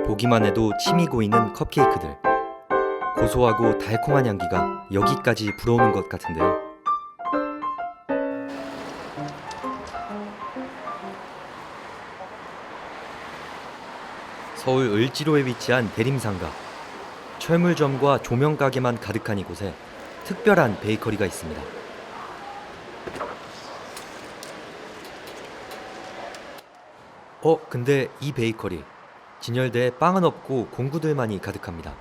보기만 해도 침이 고이는 컵케이크들. 고소하고 달콤한 향기가 여기까지 불어오는 것 같은데요. 서울 을지로에 위치한 대림상가. 철물점과 조명가게만 가득한 이곳에 특별한 베이커리가 있습니다. 근데 이 베이커리 진열대에 빵은 없고 공구들만이 가득합니다.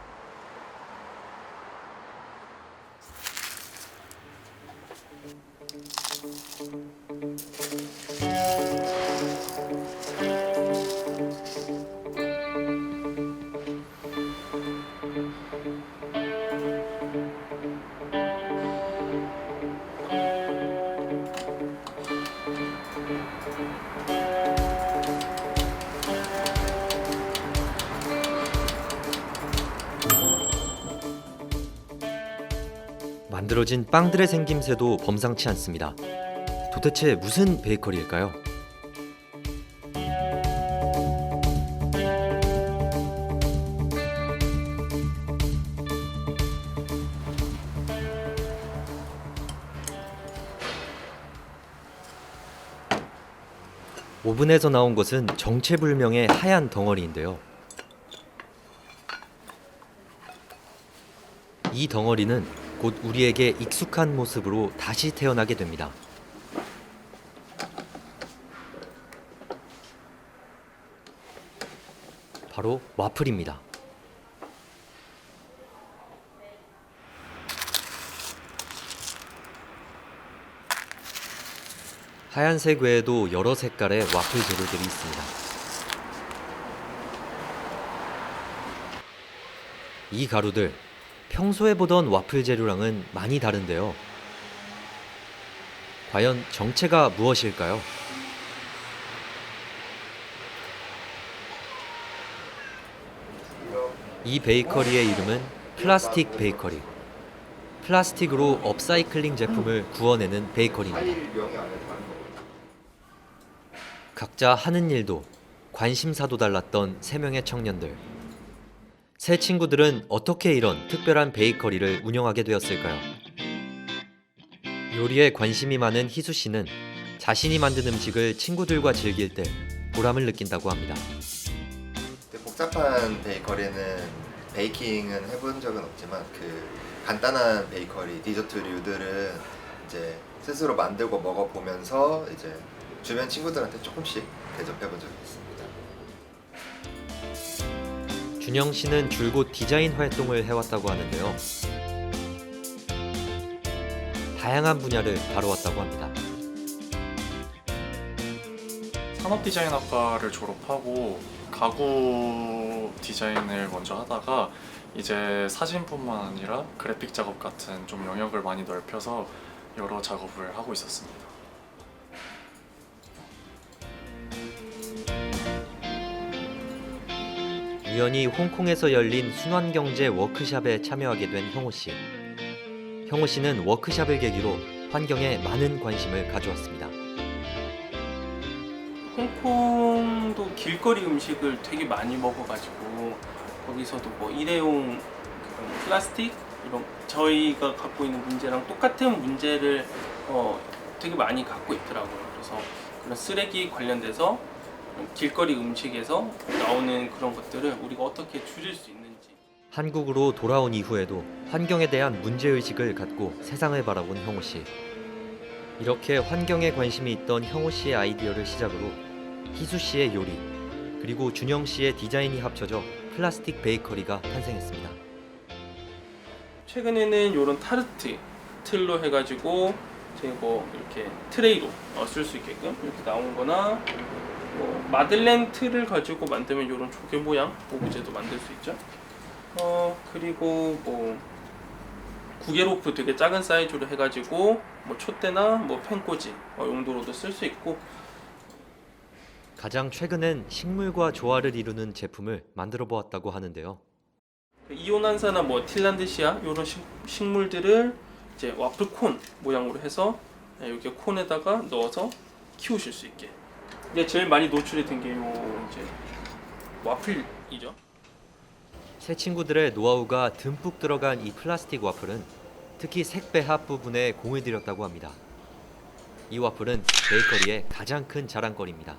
만들어진 빵들의 생김새도 범상치 않습니다. 도대체 무슨 베이커리일까요? 오븐에서 나온 것은 정체불명의 하얀 덩어리인데요. 이 덩어리는 곧 우리에게 익숙한 모습으로 다시 태어나게 됩니다. 바로 와플입니다. 하얀색 외에도 여러 색깔의 와플 재료들이 있습니다. 이 가루들, 평소에 보던 와플 재료랑은 많이 다른데요. 과연 정체가 무엇일까요? 이 베이커리의 이름은 플라스틱 베이커리. 플라스틱으로 업사이클링 제품을 구워내는 베이커리입니다. 각자 하는 일도 관심사도 달랐던 세 명의 청년들. 세 친구들은 어떻게 이런 특별한 베이커리를 운영하게 되었을까요? 요리에 관심이 많은 희수 씨는 자신이 만든 음식을 친구들과 즐길 때 보람을 느낀다고 합니다. 복잡한 베이커리는 베이킹은 해본 적은 없지만 간단한 베이커리 디저트류들은 이제 스스로 만들고 먹어보면서 이제 주변 친구들한테 조금씩 대접해본 적이 있습니다. 준영 씨는 줄곧 디자인 활동을 해왔다고 하는데요. 다양한 분야를 다루었다고 합니다. 산업디자인학과를 졸업하고 가구 디자인을 먼저 하다가 이제 사진뿐만 아니라 그래픽 작업 같은 좀 영역을 많이 넓혀서 여러 작업을 하고 있었습니다. 우연히 홍콩에서 열린 순환경제 워크샵에 참여하게 된 형호 씨. 형호 씨는 워크샵을 계기로 환경에 많은 관심을 가져왔습니다. 홍콩도 길거리 음식을 되게 많이 먹어가지고 거기서도 뭐 일회용 그런 플라스틱 이런 저희가 갖고 있는 문제랑 똑같은 문제를 되게 많이 갖고 있더라고요. 그래서 그런 쓰레기 관련돼서 길거리 음식에서 나오는 그런 것들을 우리가 어떻게 줄일 수 있는지. 한국으로 돌아온 이후에도 환경에 대한 문제의식을 갖고 세상을 바라본 형호 씨. 이렇게 환경에 관심이 있던 형호 씨의 아이디어를 시작으로 희수 씨의 요리, 그리고 준영 씨의 디자인이 합쳐져 플라스틱 베이커리가 탄생했습니다. 최근에는 이런 타르트 틀로 해가지고 제가 뭐 이렇게 트레이로 쓸 수 있게끔 이렇게 나온 거나 뭐 마들렌 틀을 가지고 만들면 이런 조개 모양 오브제도 만들 수 있죠. 그리고 뭐 구게로프 되게 작은 사이즈로 해가지고 뭐 촛대나 뭐 펜꽂이 용도로도 쓸 수 있고. 가장 최근엔 식물과 조화를 이루는 제품을 만들어 보았다고 하는데요. 이온한사나 뭐 틸란드시아 이런 식물들을 이제 와플콘 모양으로 해서 이렇게 콘에다가 넣어서 키우실 수 있게. 이제 제일 많이 노출이 된 게 요 이제 와플이죠. 새 친구들의 노하우가 듬뿍 들어간 이 플라스틱 와플은 특히 색배합 부분에 공을 들였다고 합니다. 이 와플은 베이커리의 가장 큰 자랑거리입니다.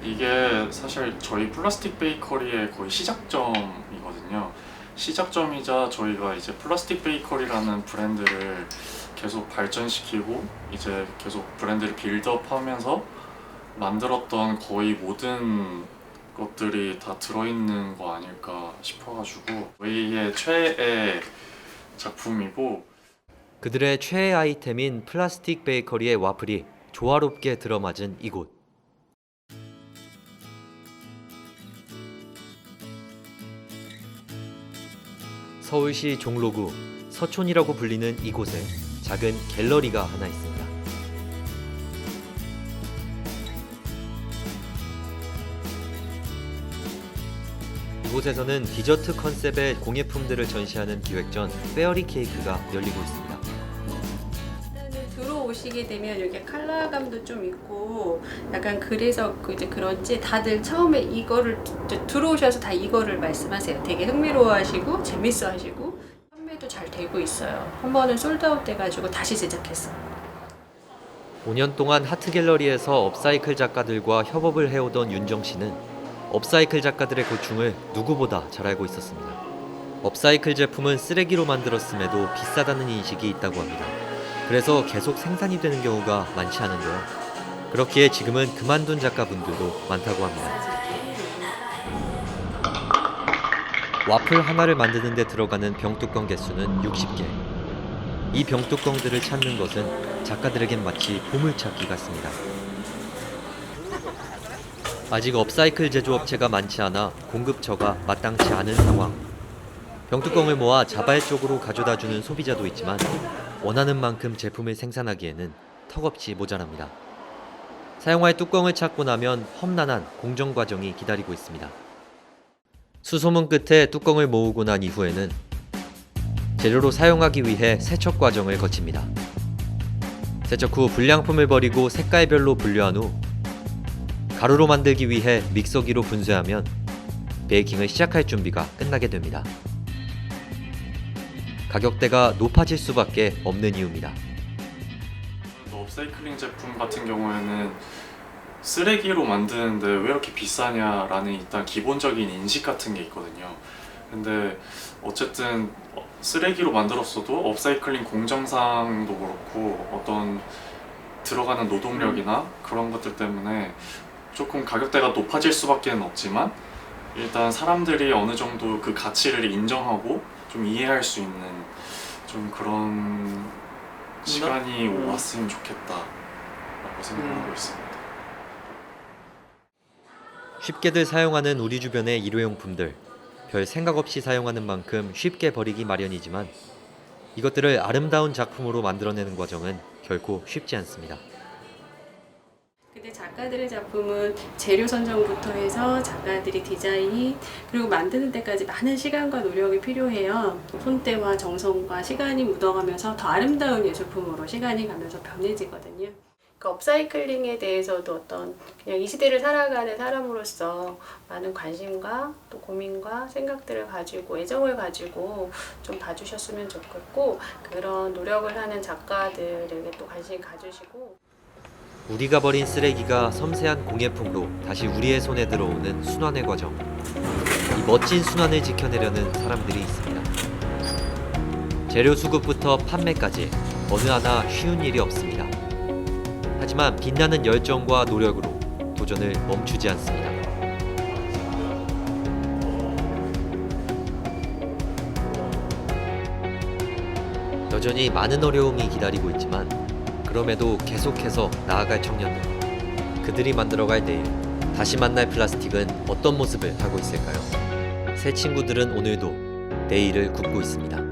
이게 사실 저희 플라스틱 베이커리의 거의 시작점이거든요. 시작점이자 저희가 이제 플라스틱 베이커리라는 브랜드를 계속 발전시키고 이제 계속 브랜드를 빌드업하면서 만들었던 거의 모든 것들이 다 들어있는 거 아닐까 싶어가지고 저희의 최애 작품이고, 그들의 최애 아이템인 플라스틱 베이커리의 와플이 조화롭게 들어맞은 이곳. 서울시 종로구 서촌이라고 불리는 이곳에 작은 갤러리가 하나 있습니다. 이곳에서는 디저트 컨셉의 공예품들을 전시하는 기획전 페어리 케이크가 열리고 있습니다. 들어오시게 되면 이렇게 컬러감도 좀 있고 약간 그래서 이제 그런지 다들 처음에 이거를 들어오셔서 다 이거를 말씀하세요. 되게 흥미로워하시고 재밌어하시고 판매도 잘 되고 있어요. 한 번은 솔드아웃 돼가지고 다시 제작했어요. 5년 동안 하트갤러리에서 업사이클 작가들과 협업을 해오던 윤정 씨는 업사이클 작가들의 고충을 누구보다 잘 알고 있었습니다. 업사이클 제품은 쓰레기로 만들었음에도 비싸다는 인식이 있다고 합니다. 그래서 계속 생산이 되는 경우가 많지 않은데요. 그렇기에 지금은 그만둔 작가분들도 많다고 합니다. 와플 하나를 만드는 데 들어가는 병뚜껑 개수는 60개. 이 병뚜껑들을 찾는 것은 작가들에겐 마치 보물찾기 같습니다. 아직 업사이클 제조업체가 많지 않아 공급처가 마땅치 않은 상황. 병뚜껑을 모아 자발적으로 가져다주는 소비자도 있지만 원하는 만큼 제품을 생산하기에는 턱없이 모자랍니다. 사용할 뚜껑을 찾고 나면 험난한 공정 과정이 기다리고 있습니다. 수소문 끝에 뚜껑을 모으고 난 이후에는 재료로 사용하기 위해 세척 과정을 거칩니다. 세척 후 불량품을 버리고 색깔별로 분류한 후 가루로 만들기 위해 믹서기로 분쇄하면 베이킹을 시작할 준비가 끝나게 됩니다. 가격대가 높아질 수밖에 없는 이유입니다. 업사이클링 제품 같은 경우에는 쓰레기로 만드는데 왜 이렇게 비싸냐라는 일단 기본적인 인식 같은 게 있거든요. 근데 어쨌든 쓰레기로 만들었어도 업사이클링 공정상도 그렇고 어떤 들어가는 노동력이나 그런 것들 때문에 조금 가격대가 높아질 수밖에 없지만 일단 사람들이 어느 정도 그 가치를 인정하고 좀 이해할 수 있는 좀 그런 시간이 왔으면 좋겠다라고 생각하고 있습니다. 쉽게들 사용하는 우리 주변의 일회용품들, 별 생각 없이 사용하는 만큼 쉽게 버리기 마련이지만 이것들을 아름다운 작품으로 만들어내는 과정은 결코 쉽지 않습니다. 근데 작가들의 작품은 재료 선정부터 해서 작가들이 디자인 그리고 만드는 데까지 많은 시간과 노력이 필요해요. 손때와 정성과 시간이 묻어가면서 더 아름다운 예술품으로 시간이 가면서 변해지거든요. 그 업사이클링에 대해서도 어떤 그냥 이 시대를 살아가는 사람으로서 많은 관심과 또 고민과 생각들을 가지고 애정을 가지고 좀 봐주셨으면 좋겠고 그런 노력을 하는 작가들에게 또 관심 가주시고 우리가 버린 쓰레기가 섬세한 공예품으로 다시 우리의 손에 들어오는 순환의 과정. 이 멋진 순환을 지켜내려는 사람들이 있습니다. 재료 수급부터 판매까지 어느 하나 쉬운 일이 없습니다. 하지만 빛나는 열정과 노력으로 도전을 멈추지 않습니다. 여전히 많은 어려움이 기다리고 있지만 그럼에도 계속해서 나아갈 청년들, 그들이 만들어갈 내일, 다시 만날 플라스틱은 어떤 모습을 하고 있을까요? 새 친구들은 오늘도 내일을 굽고 있습니다.